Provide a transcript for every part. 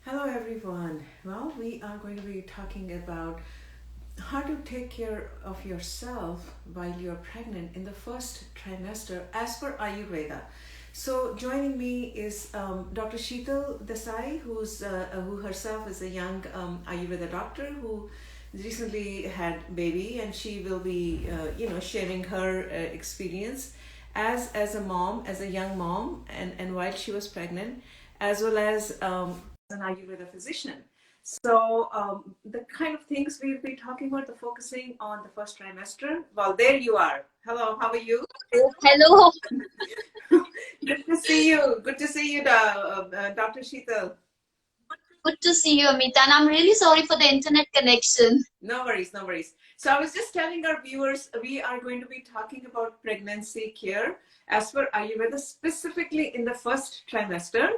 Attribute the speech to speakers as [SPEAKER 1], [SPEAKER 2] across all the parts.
[SPEAKER 1] Hello everyone. Well, we are going to be talking about how to take care of yourself while you're pregnant in the first trimester as per Ayurveda. So joining me is Dr. Sheetal Desai, who herself is a young Ayurveda doctor who recently had baby, and she will be sharing her experience as a mom, as a young mom, and while she was pregnant, as well as an Ayurveda physician. So the kind of things we'll be talking about, the focusing on the first trimester. Well, there you are. Hello, how are you?
[SPEAKER 2] Oh, hello.
[SPEAKER 1] Good to see you. Good to see you, Dr. Sheetal.
[SPEAKER 2] Good to see you, Amita. And I'm really sorry for the internet connection.
[SPEAKER 1] No worries, no worries. So I was just telling our viewers we are going to be talking about pregnancy care as per Ayurveda, specifically in the first trimester.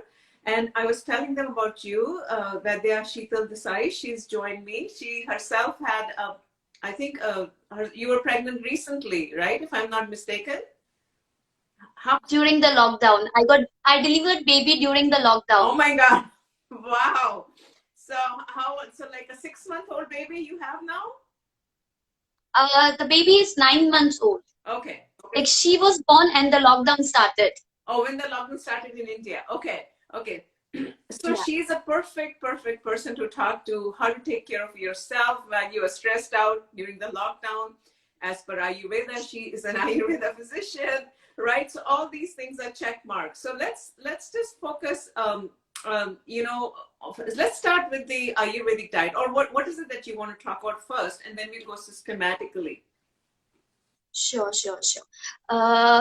[SPEAKER 1] And I was telling them about you, Vedya Sheetal Desai. She's joined me. She herself had, I think, you were pregnant recently, right? If I'm not mistaken. How?
[SPEAKER 2] During the lockdown, I delivered baby during the
[SPEAKER 1] Oh
[SPEAKER 2] lockdown.
[SPEAKER 1] my God! Wow. So how? So like a 6-month-old baby you have now?
[SPEAKER 2] The baby is 9 months old.
[SPEAKER 1] Okay. Okay.
[SPEAKER 2] Like she was born and the lockdown started.
[SPEAKER 1] Oh, when the lockdown started in India. Okay, okay. So
[SPEAKER 2] Yeah.
[SPEAKER 1] she's a perfect person to talk to, how to take care of yourself when you are stressed out during the lockdown. As per Ayurveda, she is an Ayurveda physician, right? So all these things are check marks. So let's just focus. Let's start with the Ayurvedic diet, or what is it that you want to talk about first, and then we'll go systematically.
[SPEAKER 2] Sure.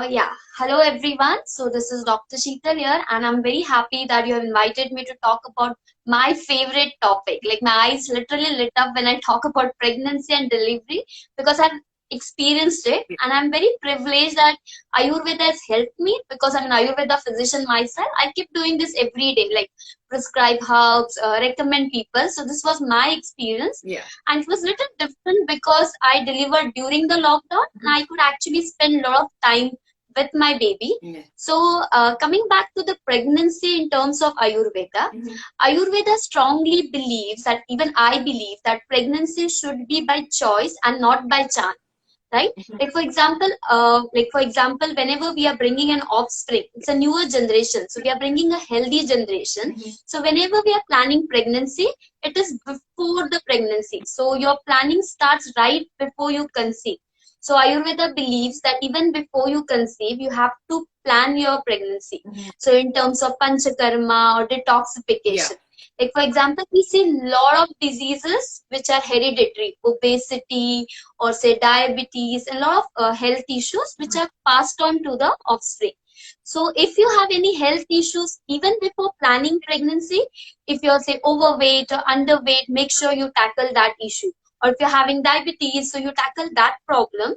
[SPEAKER 2] Yeah. Hello, everyone. So this is Dr. Sheetal here, and I'm very happy that you have invited me to talk about my favorite topic. Like my eyes literally lit up when I talk about pregnancy and delivery because I've experienced it, and I'm very privileged that Ayurveda has helped me because I'm an Ayurveda physician myself. I keep doing this every day, like prescribe herbs, recommend people. So this was my experience,
[SPEAKER 1] Yeah.
[SPEAKER 2] and it was little different because I delivered during the lockdown and I could actually spend a lot of time with my baby.
[SPEAKER 1] Yeah.
[SPEAKER 2] So, coming back to the pregnancy in terms of Ayurveda,
[SPEAKER 1] Mm-hmm.
[SPEAKER 2] Ayurveda strongly believes that even I believe that pregnancy should be by choice and not by chance, right? Like for example, whenever we are bringing an offspring, it's a newer generation, so we are bringing a healthy generation.
[SPEAKER 1] Mm-hmm.
[SPEAKER 2] So whenever we are planning pregnancy, it is before the pregnancy, so your planning starts right before you conceive. So Ayurveda believes that even before you conceive, you have to plan your pregnancy.
[SPEAKER 1] Mm-hmm.
[SPEAKER 2] So in terms of panchakarma or
[SPEAKER 1] Yeah.
[SPEAKER 2] detoxification, like for example, we see a lot of diseases which are hereditary, obesity, or say diabetes, a lot of health issues which are passed on to the offspring. So if you have any health issues even before planning pregnancy, if you're say overweight or underweight, make sure you tackle that issue. Or if you're having diabetes, so you tackle that problem,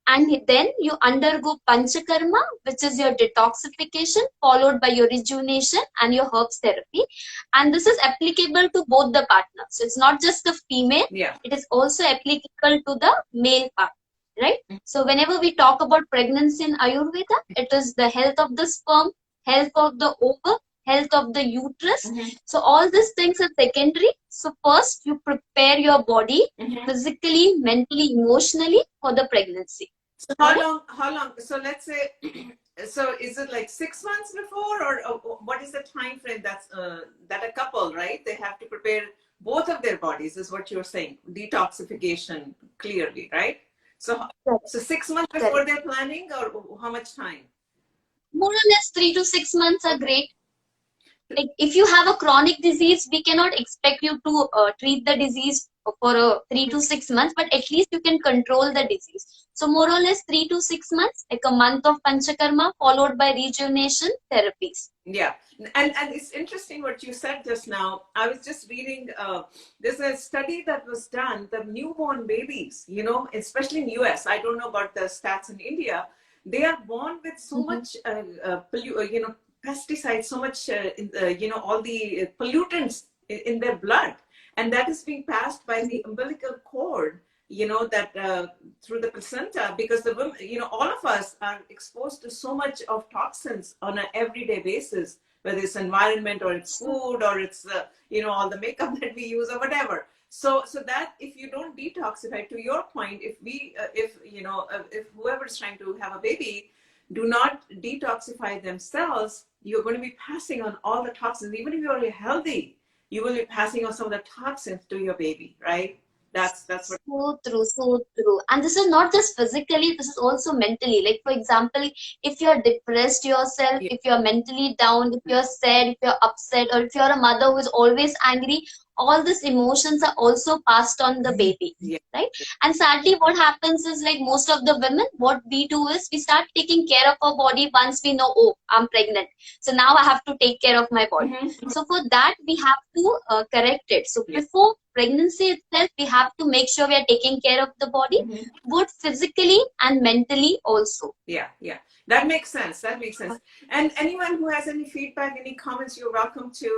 [SPEAKER 2] and then you undergo panchakarma, which is your detoxification, followed by your rejuvenation and your herbs therapy. And this is applicable to both the partners. So it's not just the female,
[SPEAKER 1] Yeah.
[SPEAKER 2] it is also applicable to the male part, right? So whenever we talk about pregnancy in Ayurveda, it is the health of the sperm, health of the ovum, health of the uterus.
[SPEAKER 1] Mm-hmm.
[SPEAKER 2] So all these things are secondary. So first you prepare your body
[SPEAKER 1] Mm-hmm.
[SPEAKER 2] physically, mentally, emotionally for the pregnancy.
[SPEAKER 1] So how long? How long? So let's say, so is it like 6 months before, or what is the time frame that a couple, right? They have to prepare both of their bodies, is what you're saying. Detoxification, clearly, right? So,
[SPEAKER 2] Correct.
[SPEAKER 1] so 6 months before
[SPEAKER 2] Correct.
[SPEAKER 1] they're planning, or how much time?
[SPEAKER 2] More or less 3 to 6 months are
[SPEAKER 1] Okay.
[SPEAKER 2] great. Like if you have a chronic disease, we cannot expect you to treat the disease for 3 to 6 months, but at least you can control the disease. So more or less 3 to 6 months, like a month of panchakarma followed by rejuvenation therapies.
[SPEAKER 1] Yeah, and it's interesting what you said just now. I was just reading. There's a study that was done. The newborn babies, especially in US. I don't know about the stats in India. They are born with so
[SPEAKER 2] Mhm.
[SPEAKER 1] much, pesticides, so much, all the pollutants in their blood, and that is being passed by the umbilical cord. That through the placenta, because the women, all of us are exposed to so much of toxins on an everyday basis, whether it's environment or it's food or it's all the makeup that we use or whatever. So that if you don't detoxify, to your point, if whoever is trying to have a baby do not detoxify themselves, you're going to be passing on all the toxins. Even if you're healthy, you will be passing on some of the toxins to your baby, right? That's what.
[SPEAKER 2] So true, so true. And this is not just physically, this is also mentally. Like, for example, if you're depressed yourself,
[SPEAKER 1] Yeah.
[SPEAKER 2] if you're mentally down, if you're sad, if you're upset, or if you're a mother who is always angry, all these emotions are also passed on the baby,
[SPEAKER 1] Yeah.
[SPEAKER 2] right? And sadly, what happens is, like, most of the women, what we do is we start taking care of our body once we know, oh, I'm pregnant. So now I have to take care of my body. So for that, we have to correct it. So
[SPEAKER 1] Yeah.
[SPEAKER 2] before pregnancy itself, we have to make sure we are taking care of the body, both physically and mentally also.
[SPEAKER 1] Yeah, that makes sense. And anyone who has any feedback, any comments, you're welcome to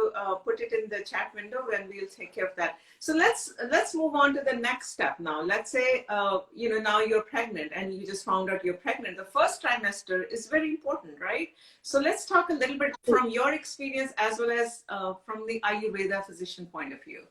[SPEAKER 1] put it in the chat window, and we'll take care of that. So let's move on to the next step now. Let's say now you're pregnant and you just found out you're pregnant. The first trimester is very important, right? So let's talk a little bit from your experience as well as from the Ayurveda physician point of view.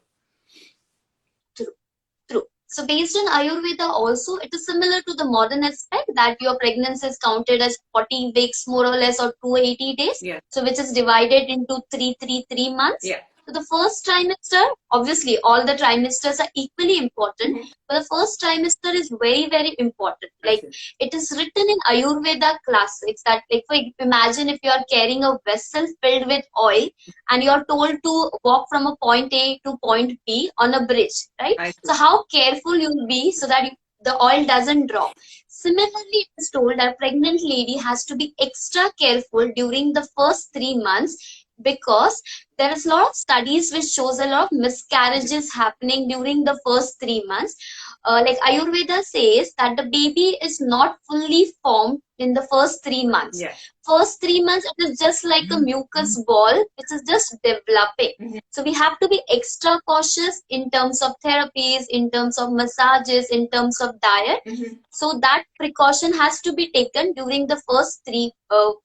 [SPEAKER 2] True. So based on Ayurveda also, it is similar to the modern aspect that your pregnancy is counted as 40 weeks more or less, or 280 days.
[SPEAKER 1] Yeah.
[SPEAKER 2] So which is divided into 3 months.
[SPEAKER 1] Yeah.
[SPEAKER 2] So the first trimester, obviously all the trimesters are equally important, but the first trimester is very, very important. Like, it is written in Ayurveda classics that, like, imagine if you are carrying a vessel filled with oil and you are told to walk from a point A to point B on a bridge, right? So how careful you will be so that the oil doesn't drop. Similarly, it is told that a pregnant lady has to be extra careful during the first 3 months, because there is a lot of studies which shows a lot of miscarriages happening during the first 3 months. Like Ayurveda says that the baby is not fully formed in the first 3 months.
[SPEAKER 1] Yeah.
[SPEAKER 2] First 3 months, it is just like a mucus ball which is just developing. So we have to be extra cautious in terms of therapies, in terms of massages, in terms of diet. So that precaution has to be taken during the first 3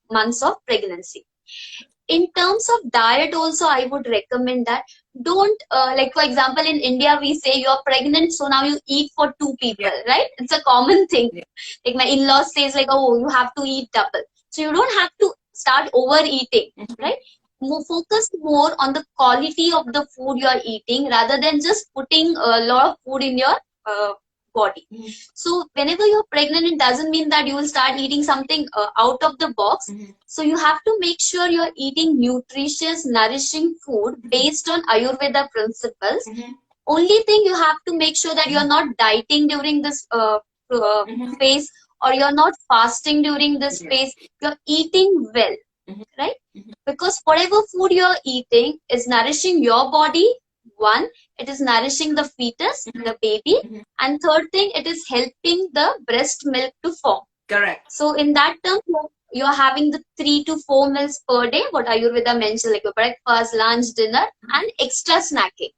[SPEAKER 2] months of pregnancy. In terms of diet also, I would recommend that don't like, for example, in India we say you're pregnant, so now you eat for 2 people, right? It's a common thing. Like my in-laws says, like, oh, you have to eat double. So you don't have to start overeating, right? Focus more on the quality of the food you are eating rather than just putting a lot of food in your body. So whenever you're pregnant, it doesn't mean that you will start eating something out of the box. So you have to make sure you're eating nutritious, nourishing food based on Ayurveda principles. Only thing, you have to make sure that you're not dieting during this phase, or you're not fasting during this phase. You're eating well, right? Because whatever food you're eating is nourishing your body. One, it is nourishing the fetus, the baby. And third thing, it is helping the breast milk to form.
[SPEAKER 1] Correct.
[SPEAKER 2] So in that term, you're having the 3 to 4 meals per day, what Ayurveda mentioned, like your breakfast, lunch, dinner, and extra snacking.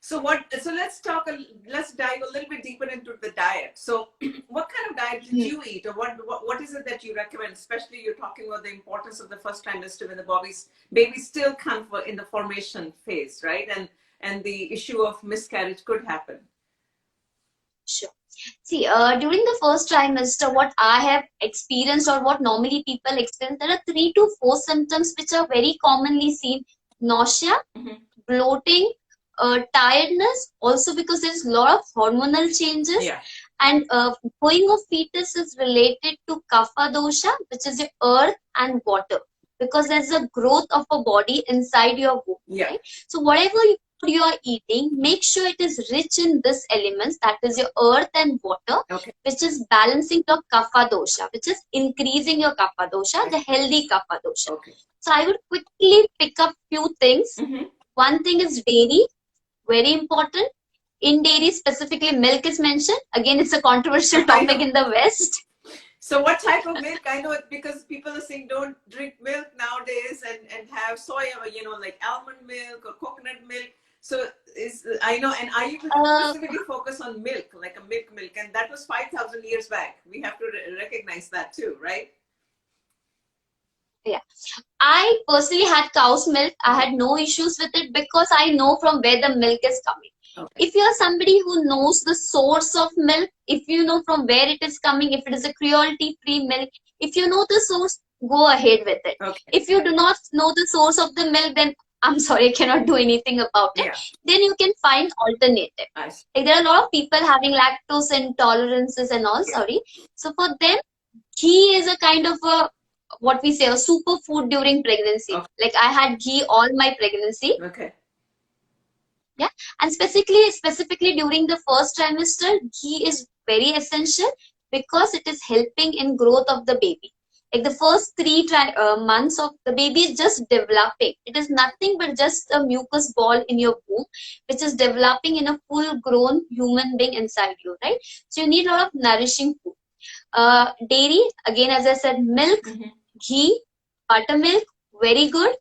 [SPEAKER 1] So let's dive a little bit deeper into the diet. So what kind of diet did you eat, or what is it that you recommend? Especially you're talking about the importance of the first trimester when the baby still kind of in the formation phase, right? And the issue of miscarriage could happen.
[SPEAKER 2] Sure. See, during the first trimester, what I have experienced, or what normally people experience, there are 3 to 4 symptoms which are very commonly seen: nausea, bloating, tiredness, also because there's a lot of hormonal changes. And growing of fetus is related to kapha dosha, which is your earth and water, because there's a growth of a body inside your womb. Right? So whatever you are eating, make sure it is rich in this elements, that is your earth and water, which is balancing your kapha dosha, which is increasing your kapha dosha, the healthy kapha dosha. So I would quickly pick up few things. One thing is dairy, very important. In dairy, specifically milk is mentioned. Again, it's a controversial topic in the West.
[SPEAKER 1] So what type of milk? I know it because people are saying don't drink milk nowadays and have soya, like almond milk or coconut milk. So I know, and I specifically focus on milk, like a milk, and that was 5,000 years back. We have to recognize that too, right?
[SPEAKER 2] Yeah. I personally had cow's milk. I had no issues with it because I know from where the milk is coming.
[SPEAKER 1] Okay.
[SPEAKER 2] If you are somebody who knows the source of milk, if you know from where it is coming, if it is a cruelty-free milk, if you know the source, go ahead with it.
[SPEAKER 1] Okay.
[SPEAKER 2] If you do not know the source of the milk, then I'm sorry, I cannot do anything about it.
[SPEAKER 1] Yeah.
[SPEAKER 2] Then you can find alternative.
[SPEAKER 1] I see.
[SPEAKER 2] Like there are a lot of people having lactose intolerances and all, sorry. So for them, ghee is a kind of a what we say a superfood during pregnancy.
[SPEAKER 1] Okay.
[SPEAKER 2] Like I had ghee all my pregnancy.
[SPEAKER 1] Okay.
[SPEAKER 2] Yeah, and specifically during the first trimester, ghee is very essential because it is helping in growth of the baby. Like the first months of the baby is just developing. It is nothing but just a mucus ball in your womb, which is developing in a full-grown human being inside you, right? So you need a lot of nourishing food. Dairy, again, as I said, milk, ghee, buttermilk, very good.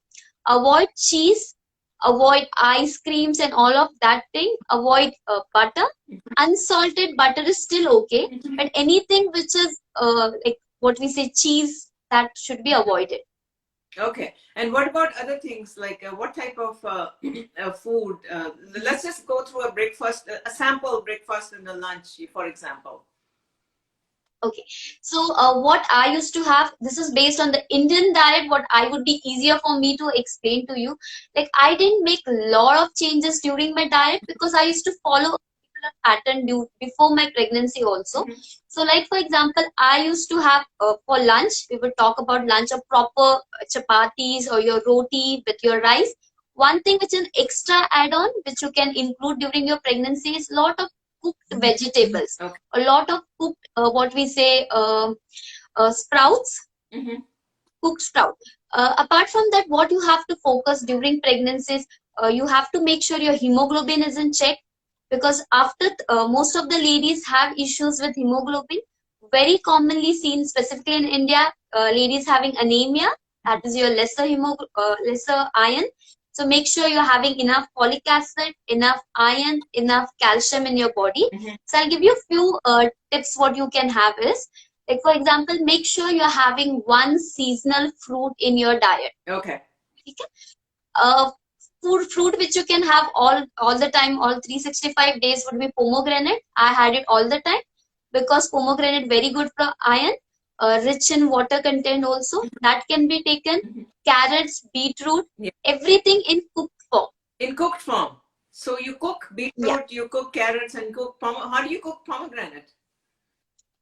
[SPEAKER 2] Avoid cheese, avoid ice creams and all of that thing. Avoid butter. Unsalted butter is still okay, but anything which is like what we say cheese, that should be avoided.
[SPEAKER 1] Okay. And what about other things like what type of food? Let's just go through a breakfast, a sample breakfast and a lunch, for example.
[SPEAKER 2] Okay, so what I used to have, this is based on the Indian diet, what I would be easier for me to explain to you. Like I didn't make a lot of changes during my diet because I used to follow a particular pattern before my pregnancy also. So like for example, I used to have for lunch, we would talk about lunch, a proper chapatis or your roti with your rice. One thing which is an extra add-on which you can include during your pregnancy is lot of cooked vegetables,
[SPEAKER 1] Okay.
[SPEAKER 2] a lot of cooked what we say sprouts, cooked sprout. Apart from that, what you have to focus during pregnancies, you have to make sure your hemoglobin is in check because after most of the ladies have issues with hemoglobin, very commonly seen specifically in India, ladies having anemia, that is your lesser iron. So make sure you're having enough folic acid, enough iron, enough calcium in your body. So I'll give you a few tips. What you can have is, like for example, make sure you're having one seasonal fruit in your diet.
[SPEAKER 1] Okay.
[SPEAKER 2] Okay? Fruit which you can have all the time, all 365 days would be pomegranate. I had it all the time because pomegranate very good for iron, rich in water content also. That can be taken. Carrots, beetroot, everything in cooked form.
[SPEAKER 1] In cooked form. So you cook beetroot, you cook carrots, and cook how do you cook pomegranate?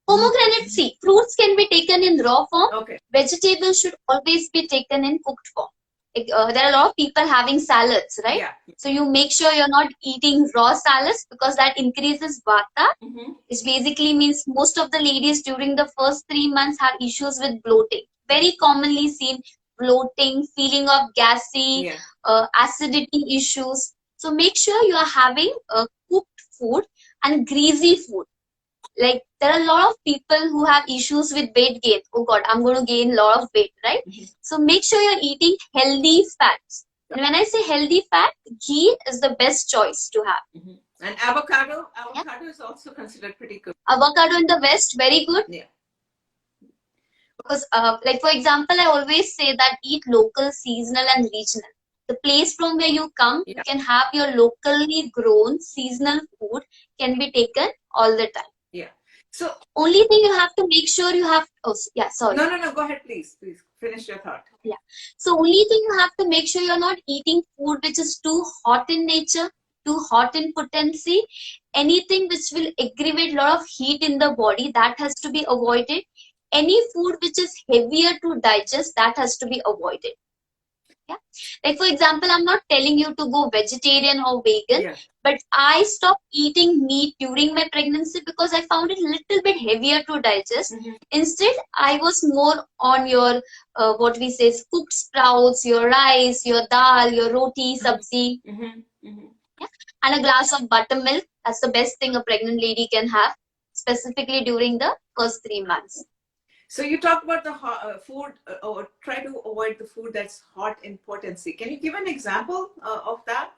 [SPEAKER 2] Pomegranate, see, fruits can be taken in raw form.
[SPEAKER 1] Okay.
[SPEAKER 2] Vegetables should always be taken in cooked form. There are a lot of people having salads, right?
[SPEAKER 1] Yeah.
[SPEAKER 2] So you make sure you're not eating raw salads because that increases Vata, which basically means most of the ladies during the first 3 months have issues with bloating. Very commonly seen bloating, feeling of gassy, acidity issues. So make sure you are having cooked food and greasy food. Like there are a lot of people who have issues with weight gain. Oh God, I'm going to gain a lot of weight, right? So make sure you're eating healthy fats. And when I say healthy fat, ghee is the best choice to have.
[SPEAKER 1] And avocado is also considered pretty good.
[SPEAKER 2] Avocado in the West, very good.
[SPEAKER 1] Yeah.
[SPEAKER 2] Because like for example, I always say that eat local, seasonal and regional. The place from where you come, you can have your locally grown seasonal food can be taken all the time.
[SPEAKER 1] Yeah. So
[SPEAKER 2] only thing you have to make sure you have. Oh, yeah. Sorry.
[SPEAKER 1] No. Go ahead, please. Please finish your thought.
[SPEAKER 2] Yeah. So only thing you have to make sure you're not eating food which is too hot in nature, too hot in potency. Anything which will aggravate a lot of heat in the body, that has to be avoided. Any food which is heavier to digest, that has to be avoided. Yeah. Like for example, I'm not telling you to go vegetarian or vegan, but I stopped eating meat during my pregnancy because I found it a little bit heavier to digest. Instead, I was more on your what we say cooked sprouts, your rice, your dal, your roti, sabzi, and a glass of buttermilk. That's the best thing a pregnant lady can have, specifically during the first 3 months.
[SPEAKER 1] So you talk about the food, or try to avoid the food that's hot in potency. Can you give an example of that?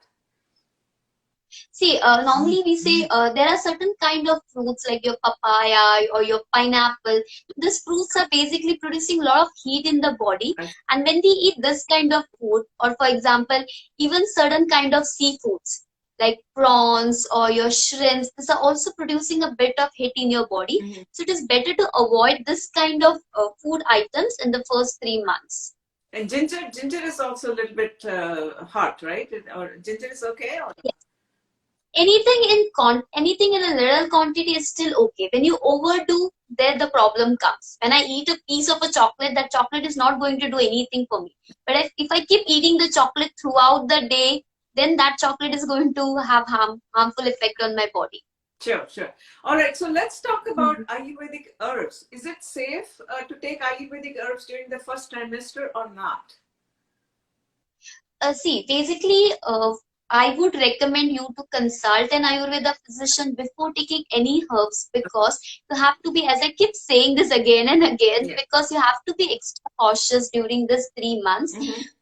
[SPEAKER 2] See, normally we say there are certain kind of fruits like your papaya or your pineapple. These fruits are basically producing a lot of heat in the body, and when we eat this kind of food, or for example, even certain kind of seafoods like prawns or your shrimps, these are also producing a bit of heat in your body. So it is better to avoid this kind of food items in the first 3 months.
[SPEAKER 1] And ginger is also a little bit hot, right? Or ginger is okay? Or?
[SPEAKER 2] Anything in a little quantity is still okay. When you overdo, there the problem comes. When I eat a piece of a chocolate, that chocolate is not going to do anything for me. But if I keep eating the chocolate throughout the day, then that chocolate is going to have harmful effect on my body.
[SPEAKER 1] Sure. All right, so let's talk about Ayurvedic herbs. Is it safe to take Ayurvedic herbs during the first trimester or not?
[SPEAKER 2] See, basically, I would recommend you to consult an Ayurveda physician before taking any herbs, because you have to be, as I keep saying this again and again, because you have to be extra cautious during this 3 months.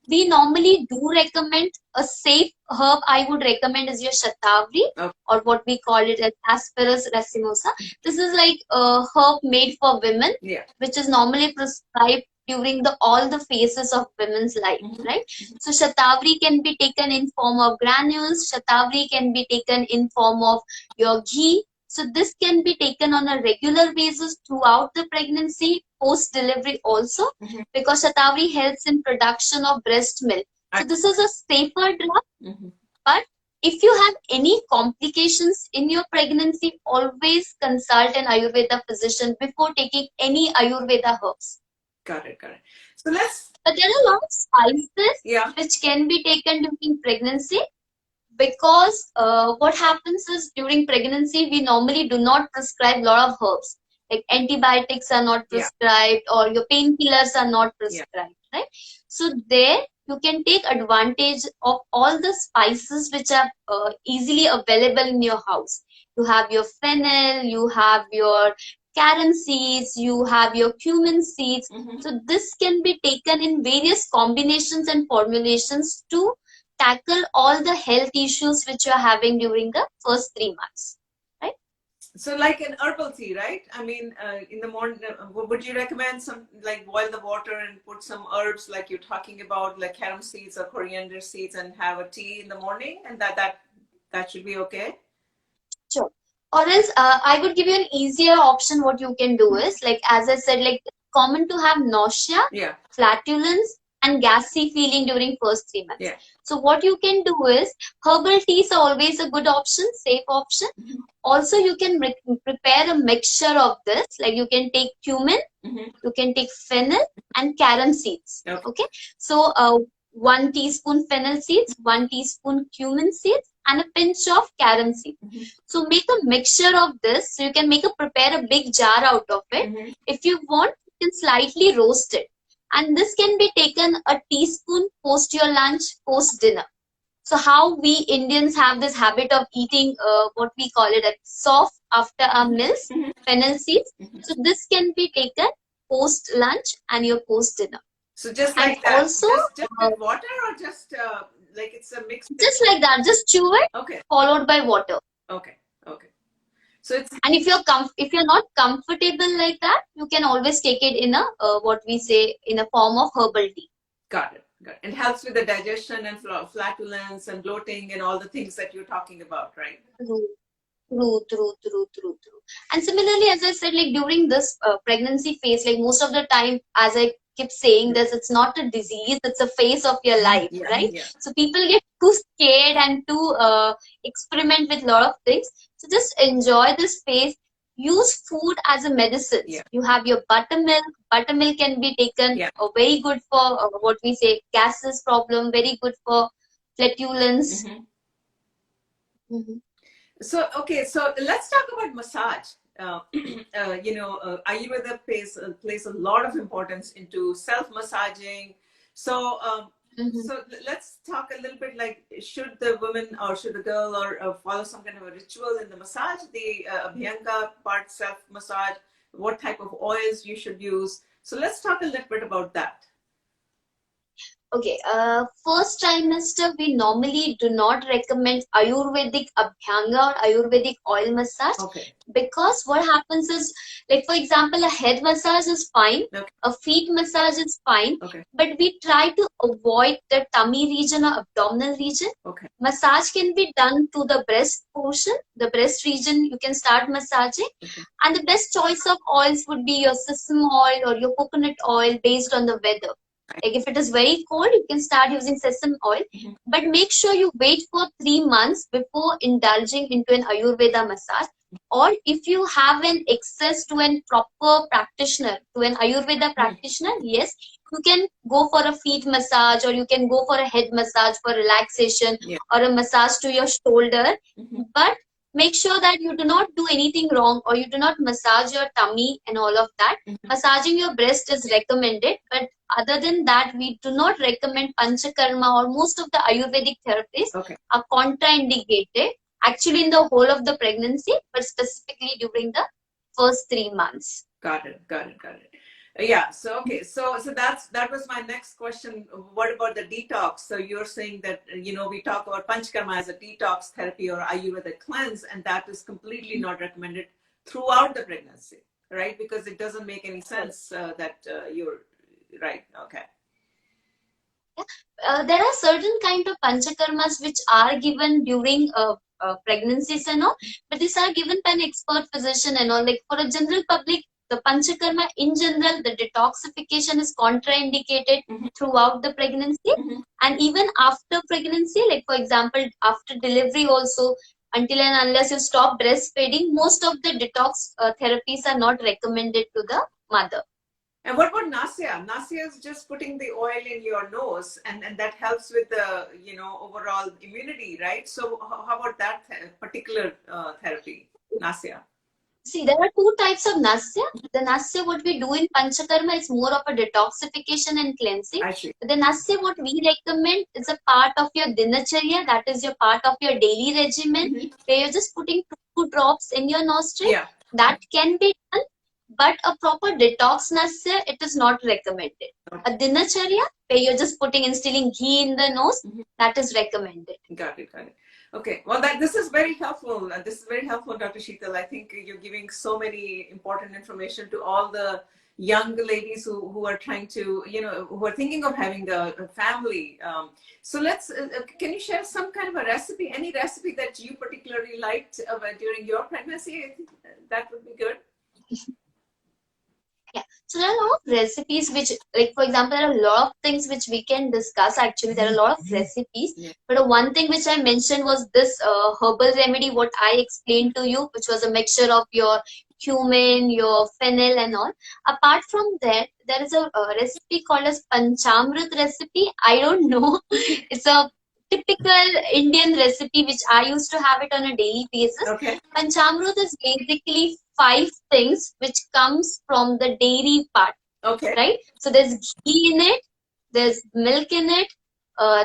[SPEAKER 2] We normally do recommend a safe herb. I would recommend is your Shatavari, or what we call it as Asperus racemosa. This is like a herb made for women, which is normally prescribed during all the phases of women's life, right? So Shatavari can be taken in form of granules. Shatavari can be taken in form of your ghee. So this can be taken on a regular basis throughout the pregnancy, post delivery also, because Shatavari helps in production of breast milk. So this is a safer drug. But if you have any complications in your pregnancy, always consult an Ayurveda physician before taking any Ayurveda herbs.
[SPEAKER 1] Got it.
[SPEAKER 2] But there are a lot of spices which can be taken during pregnancy, because what happens is during pregnancy we normally do not prescribe a lot of herbs. Like antibiotics are not prescribed, or your painkillers are not prescribed, right? So there you can take advantage of all the spices which are easily available in your house. You have your fennel, you have your carom seeds, you have your cumin seeds. So this can be taken in various combinations and formulations to tackle all the health issues which you are having during the first 3 months, right?
[SPEAKER 1] So like an herbal tea, right? I mean, in the morning, would you recommend some, like boil the water and put some herbs like you're talking about, like carom seeds or coriander seeds, and have a tea in the morning, and that should be okay?
[SPEAKER 2] Sure. Or else I would give you an easier option. What you can do is, like as I said, like common to have nausea, flatulence, and gassy feeling during first 3 months. So what you can do is, herbal teas are always a good option, safe option. Also, you can prepare a mixture of this. Like you can take cumin, you can take fennel and carom seeds. Okay. So 1 teaspoon fennel seeds, 1 teaspoon cumin seeds, and a pinch of carom seeds. So make a mixture of this. So you can prepare a big jar out of it. If you want, you can slightly roast it. And this can be taken a teaspoon post your lunch, post dinner. So how we Indians have this habit of eating what we call it as soft after our meals, fennel seeds. So this can be taken post lunch and your post dinner.
[SPEAKER 1] So just like and that, also, just with water, or just like it's a mix?
[SPEAKER 2] Just like that, just chew it, followed by water.
[SPEAKER 1] Okay. So it's,
[SPEAKER 2] and if you're not comfortable like that, you can always take it in a what we say in a form of herbal tea.
[SPEAKER 1] Got it. It helps with the digestion and flatulence and bloating and all the things that you're talking about, right?
[SPEAKER 2] True. And similarly, as I said, like during this pregnancy phase, like most of the time, as I keep saying this, it's not a disease, it's a phase of your life, right? So people get too scared and too experiment with a lot of things. So just enjoy this phase. Use food as a medicine. You have your buttermilk. Buttermilk can be taken very good for what we say gases problem, very good for flatulence.
[SPEAKER 1] So let's talk about massage. Ayurveda plays a lot of importance into self-massaging. So let's talk a little bit, like, should the woman or should the girl or follow some kind of a ritual in the massage, the Abhyanga part, self-massage, what type of oils you should use. So let's talk a little bit about that.
[SPEAKER 2] Okay, first trimester, we normally do not recommend Ayurvedic Abhyanga or Ayurvedic oil massage,
[SPEAKER 1] Okay.
[SPEAKER 2] because what happens is, like for example, a head massage is fine,
[SPEAKER 1] Okay.
[SPEAKER 2] a feet massage is fine,
[SPEAKER 1] Okay.
[SPEAKER 2] but we try to avoid the tummy region or abdominal region.
[SPEAKER 1] Okay.
[SPEAKER 2] Massage can be done to the breast portion, the breast region, you can start massaging.
[SPEAKER 1] Okay.
[SPEAKER 2] And the best choice of oils would be your sesame oil or your coconut oil based on the weather. Like if it is very cold, you can start using sesame oil, but make sure you wait for 3 months before indulging into an Ayurveda massage. Or if you have an access to an proper practitioner, to an Ayurveda practitioner, yes, you can go for a feet massage, or you can go for a head massage for relaxation, or a massage to your shoulder. But make sure that you do not do anything wrong, or you do not massage your tummy and all of that. Massaging your breast is recommended, but other than that, we do not recommend panchakarma, or most of the Ayurvedic therapies are contraindicated actually in the whole of the pregnancy, but specifically during the first 3 months.
[SPEAKER 1] Got it. Yeah. So okay. So that was my next question. What about the detox? So you're saying that we talk about panchakarma as a detox therapy or Ayurveda cleanse, and that is completely not recommended throughout the pregnancy, right? Because it doesn't make any sense that you're right. Okay.
[SPEAKER 2] There are certain kind of panchakarmas which are given during pregnancies and all, but these are given by an expert physician and all. Like for a general public, the panchakarma in general, the detoxification is contraindicated throughout the pregnancy, and even after pregnancy. Like for example, after delivery also, until and unless you stop breastfeeding, most of the detox therapies are not recommended to the mother.
[SPEAKER 1] And what about nasya? Nasya is just putting the oil in your nose, and that helps with the overall immunity, right? So how about that particular therapy, nasya?
[SPEAKER 2] See, there are two types of nasya. The nasya what we do in panchakarma is more of a detoxification and cleansing.
[SPEAKER 1] I see.
[SPEAKER 2] The nasya what we recommend is a part of your dinacharya, that is your part of your daily regimen, where you're just putting 2 drops in your nostril.
[SPEAKER 1] Yeah.
[SPEAKER 2] That can be done, but a proper detox nasya, it is not recommended. A dinacharya, where you're just instilling ghee in the nose, that is recommended.
[SPEAKER 1] Got it. Okay. Well, this is very helpful. This is very helpful, Dr. Sheetal. I think you're giving so many important information to all the young ladies who are trying to, who are thinking of having a family. So can you share some kind of a recipe, any recipe that you particularly liked during your pregnancy? I think that would be good.
[SPEAKER 2] Yeah, so there are a lot of recipes which, like for example, there are a lot of things which we can discuss. Actually, there are a lot of recipes, but one thing which I mentioned was this herbal remedy, what I explained to you, which was a mixture of your cumin, your fennel, and all. Apart from that, there is a recipe called as Panchamrit recipe. I don't know. It's a typical Indian recipe which I used to have it on a daily basis.
[SPEAKER 1] Okay.
[SPEAKER 2] Panchamrit is basically 5 things which comes from the dairy part.
[SPEAKER 1] Okay.
[SPEAKER 2] Right? So there's ghee in it, there's milk in it,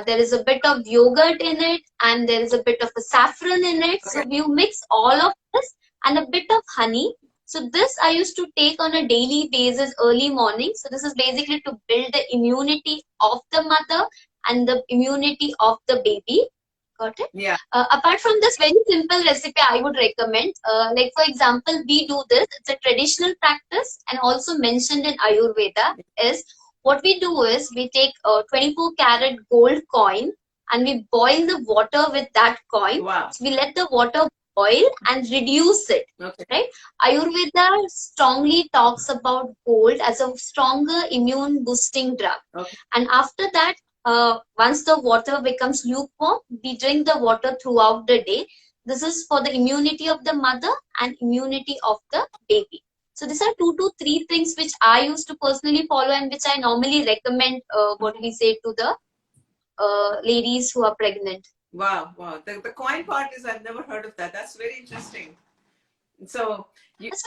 [SPEAKER 2] there is a bit of yogurt in it, and there is a bit of a saffron in it.
[SPEAKER 1] Okay.
[SPEAKER 2] So you mix all of this and a bit of honey. So this I used to take on a daily basis early morning. So this is basically to build the immunity of the mother and the immunity of the baby. Got it?
[SPEAKER 1] Yeah.
[SPEAKER 2] Apart from this very simple recipe, I would recommend, like for example, we do this. It's a traditional practice and also mentioned in Ayurveda. Is what we do is we take a 24-karat gold coin and we boil the water with that coin.
[SPEAKER 1] Wow.
[SPEAKER 2] So we let the water boil and reduce it.
[SPEAKER 1] Okay.
[SPEAKER 2] Right? Ayurveda strongly talks about gold as a stronger immune boosting drug.
[SPEAKER 1] Okay.
[SPEAKER 2] And after that, once the water becomes lukewarm, we drink the water throughout the day. This is for the immunity of the mother and immunity of the baby. So these are 2 to 3 things which I used to personally follow and which I normally recommend what we say to the ladies who are pregnant.
[SPEAKER 1] Wow. The coin part is, I've never heard of that. That's very interesting. So
[SPEAKER 2] it's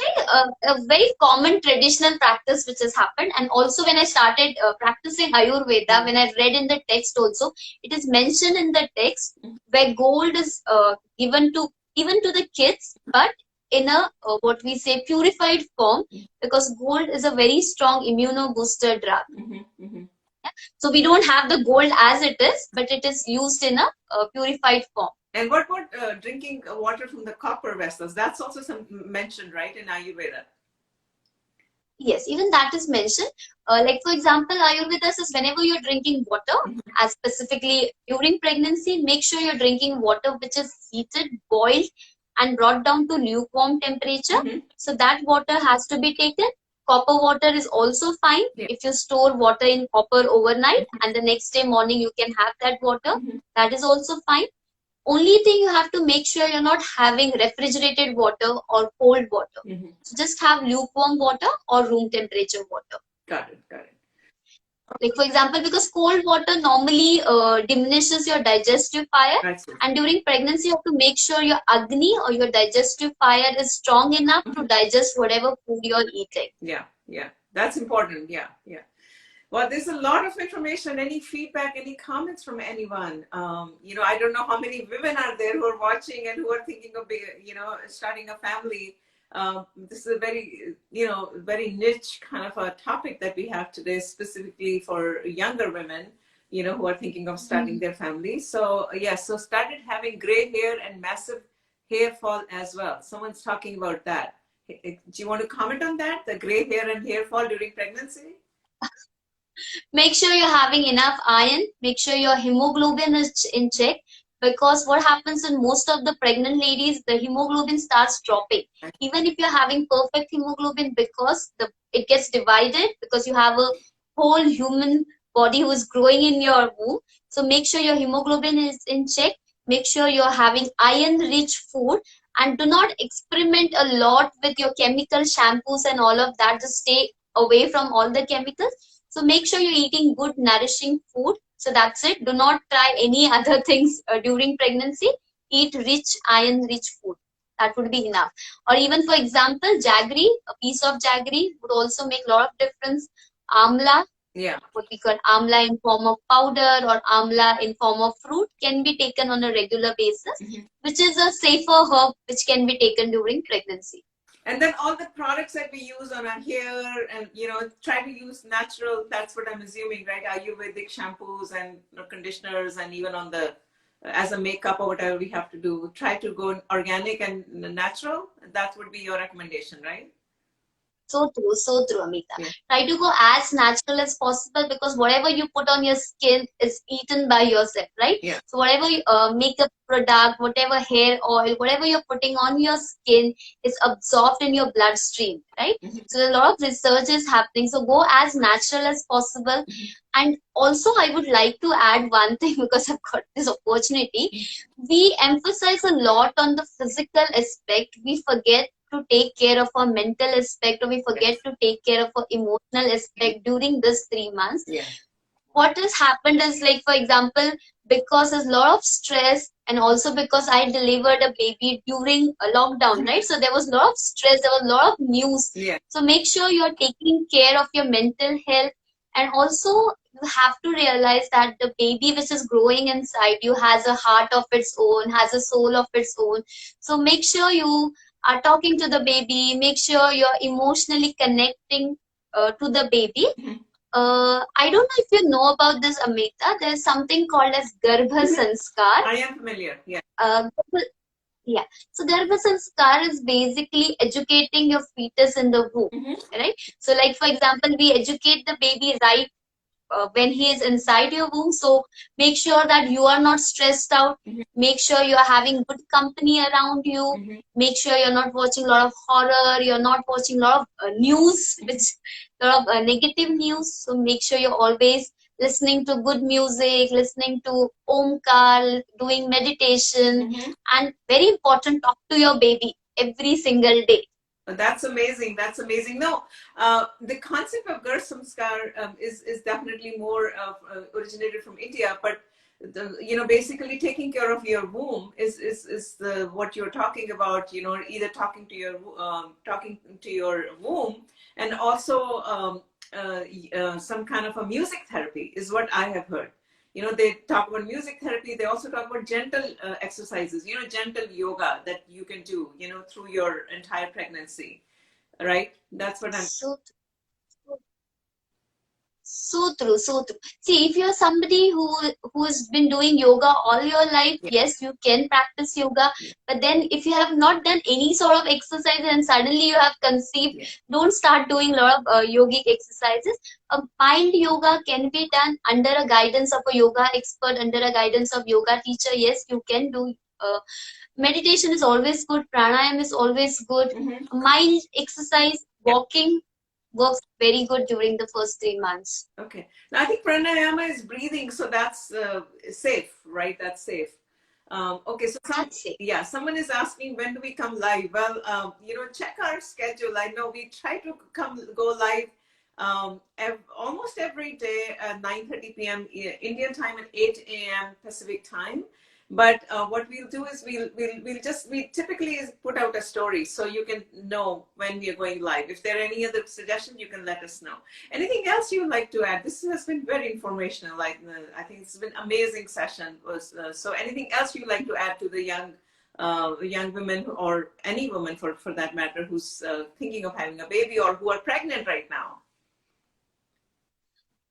[SPEAKER 2] a very common traditional practice which has happened. And also when I started practicing Ayurveda, when I read in the text also, it is mentioned in the text where gold is given to even to the kids, but in a what we say purified form, because gold is a very strong immunobooster drug. So we don't have the gold as it is, but it is used in a purified form.
[SPEAKER 1] And what about drinking water from the copper vessels? That's also some mentioned, right, in Ayurveda?
[SPEAKER 2] Yes, even that is mentioned. Like for example, Ayurveda says whenever you're drinking water, as specifically during pregnancy, make sure you're drinking water which is heated, boiled, and brought down to lukewarm temperature. So that water has to be taken. Copper water is also fine. If you store water in copper overnight and the next day morning you can have that water, that is also fine. Only thing you have to make sure you're not having refrigerated water or cold water. So just have lukewarm water or room temperature water.
[SPEAKER 1] Got it, got it.
[SPEAKER 2] Like for example, because cold water normally diminishes your digestive fire, and during pregnancy you have to make sure your agni or your digestive fire is strong enough to digest whatever food you're eating.
[SPEAKER 1] Yeah, that's important. Yeah. Well, there's a lot of information. Any feedback, any comments from anyone? I don't know how many women are there who are watching and who are thinking of, starting a family. This is a very, very niche kind of a topic that we have today, specifically for younger women, who are thinking of starting their family. So, so started having gray hair and massive hair fall as well. Someone's talking about that. Do you want to comment on that? The gray hair and hair fall during pregnancy?
[SPEAKER 2] Make sure you're having enough iron. Make sure your hemoglobin is in check, because what happens in most of the pregnant ladies, the hemoglobin starts dropping. Even if you're having perfect hemoglobin, because it gets divided, because you have a whole human body who is growing in your womb. So make sure your hemoglobin is in check. Make sure you're having iron-rich food, and do not experiment a lot with your chemical shampoos and all of that. Just stay away from all the chemicals. So make sure you're eating good, nourishing food. So that's it. Do not try any other things during pregnancy. Eat rich, iron-rich food. That would be enough. Or even, for example, jaggery, a piece of jaggery would also make a lot of difference. Amla, what we call amla in form of powder or amla in form of fruit, can be taken on a regular basis, which is a safer herb which can be taken during pregnancy.
[SPEAKER 1] And then all the products that we use on our hair, and try to use natural. That's what I'm assuming, right? Ayurvedic shampoos and conditioners, and even on the as a makeup or whatever we have to do, try to go organic and natural. That would be your recommendation, right?
[SPEAKER 2] So true, Amita. Try to go as natural as possible, because whatever you put on your skin is eaten by yourself, right? So whatever makeup product, whatever hair oil, whatever you're putting on your skin is absorbed in your bloodstream, right? So a lot of research is happening. So go as natural as possible. And also I would like to add one thing, because I've got this opportunity. We emphasize a lot on the physical aspect. We forget to take care of our mental aspect, or we forget to take care of our emotional aspect during this 3 months. What has happened is, like for example, because there's a lot of stress, and also because I delivered a baby during a lockdown, right? So there was a lot of stress, there was a lot of news. So make sure you're taking care of your mental health. And also you have to realize that the baby which is growing inside you has a heart of its own, has a soul of its own. So make sure you are talking to the baby. Make sure you're emotionally connecting to the baby. I don't know if you know about this, Amita. There's something called as Garbha Sanskar.
[SPEAKER 1] I am familiar.
[SPEAKER 2] So Garbha Sanskar is basically educating your fetus in the womb, right? So like for example, we educate the baby right when he is inside your womb. So make sure that you are not stressed out. Make sure you are having good company around you. Make sure you're not watching a lot of horror. You're not watching a lot of news, which a lot of negative news. So make sure you're always listening to good music, listening to Omkar, doing meditation, and very important, talk to your baby every single day.
[SPEAKER 1] That's amazing. That's amazing. No, the concept of Gar Samskar is definitely more originated from India, but basically taking care of your womb is the what you're talking about. Either talking to your womb, and also some kind of a music therapy is what I have heard. They talk about music therapy. They also talk about gentle exercises, gentle yoga that you can do, through your entire pregnancy, right? That's what I'm...
[SPEAKER 2] So true, so true. See, if you're somebody who has been doing yoga all your life,
[SPEAKER 1] Yeah.
[SPEAKER 2] yes, you can practice yoga.
[SPEAKER 1] Yeah.
[SPEAKER 2] But then, if you have not done any sort of exercise and suddenly you have conceived,
[SPEAKER 1] Yeah.
[SPEAKER 2] don't start doing a lot of yogic exercises. Mind yoga can be done under a guidance of a yoga expert, under a guidance of yoga teacher. Yes, you can do. Meditation is always good. Pranayam is always good.
[SPEAKER 1] Mm-hmm.
[SPEAKER 2] Mild exercise, walking works very good during the first 3 months.
[SPEAKER 1] Okay. Now I think pranayama is breathing, so that's safe, right? That's safe. Okay. So
[SPEAKER 2] That's it.
[SPEAKER 1] yeah, someone is asking when do we come live? Well, check our schedule. I know we try to go live almost every day at 9:30 p.m. Indian time and 8 a.m. Pacific time. But what we'll do is we typically put out a story so you can know when we are going live. If there are any other suggestions, you can let us know. Anything else you would like to add? This has been very informational. I think it's been amazing session. So anything else you'd like to add to the young women or any woman for that matter who's thinking of having a baby or who are pregnant right now?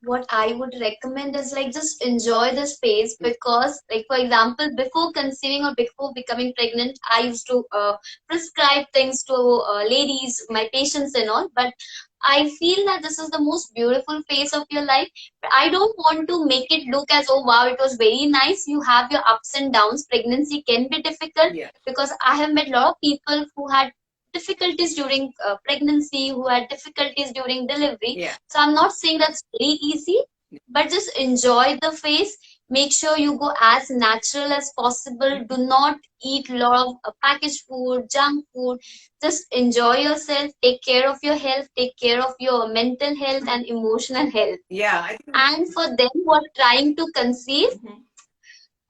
[SPEAKER 2] What I would recommend is like just enjoy the space, because like for example, before conceiving or before becoming pregnant, I used to prescribe things to ladies, my patients and all. But I feel that this is the most beautiful phase of your life. But I don't want to make it look as, oh wow, it was very nice. You have your ups and downs. Pregnancy can be difficult,
[SPEAKER 1] Yeah.
[SPEAKER 2] because I have met a lot of people who had difficulties during pregnancy, who had difficulties during delivery.
[SPEAKER 1] Yeah.
[SPEAKER 2] So I'm not saying that's very easy, but just enjoy the phase. Make sure you go as natural as possible. Do not eat a lot of packaged food, junk food. Just enjoy yourself. Take care of your health. Take care of your mental health and emotional health.
[SPEAKER 1] Yeah. I think.
[SPEAKER 2] And for them who are trying to conceive,
[SPEAKER 1] Mhm.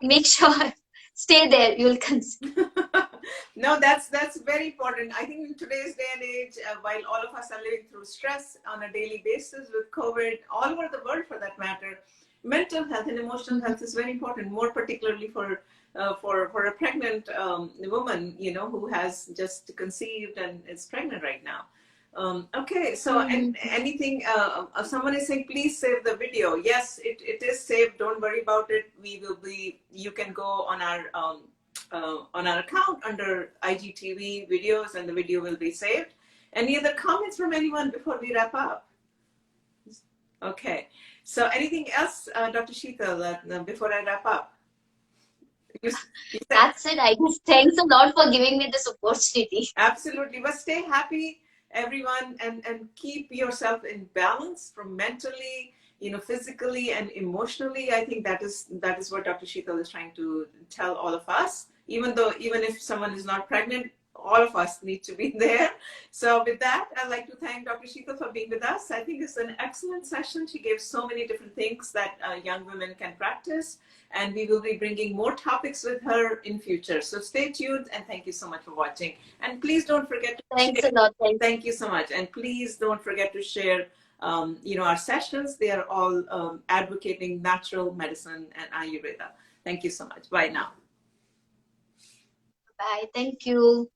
[SPEAKER 2] make sure stay there. You'll conceive.
[SPEAKER 1] No, that's very important. I think in today's day and age, while all of us are living through stress on a daily basis with COVID, all over the world for that matter, mental health and emotional health is very important. More particularly for a pregnant woman, who has just conceived and is pregnant right now. Okay, so anything, someone is saying, please save the video. Yes, it is saved. Don't worry about it. You can go on our account under IGTV videos and the video will be saved. Any other comments from anyone before we wrap up? Okay, so anything else, Dr. Sheetal, before I wrap up? You said,
[SPEAKER 2] That's it. I guess thanks a lot for giving me this opportunity.
[SPEAKER 1] absolutely. But stay happy, everyone, and keep yourself in balance from mentally, physically and emotionally. I think that is what Dr. Sheetal is trying to tell all of us. Even if someone is not pregnant, all of us need to be there. So with that, I'd like to thank Dr. Sheetal for being with us. I think it's an excellent session. She gave so many different things that young women can practice, and we will be bringing more topics with her in future. So stay tuned, and thank you so much for watching. And please don't forget to
[SPEAKER 2] Thanks
[SPEAKER 1] share.
[SPEAKER 2] a lot. Thanks.
[SPEAKER 1] Thank you so much. And please don't forget to share our sessions. They are all advocating natural medicine and Ayurveda. Thank you so much. Bye now.
[SPEAKER 2] Bye. Thank you.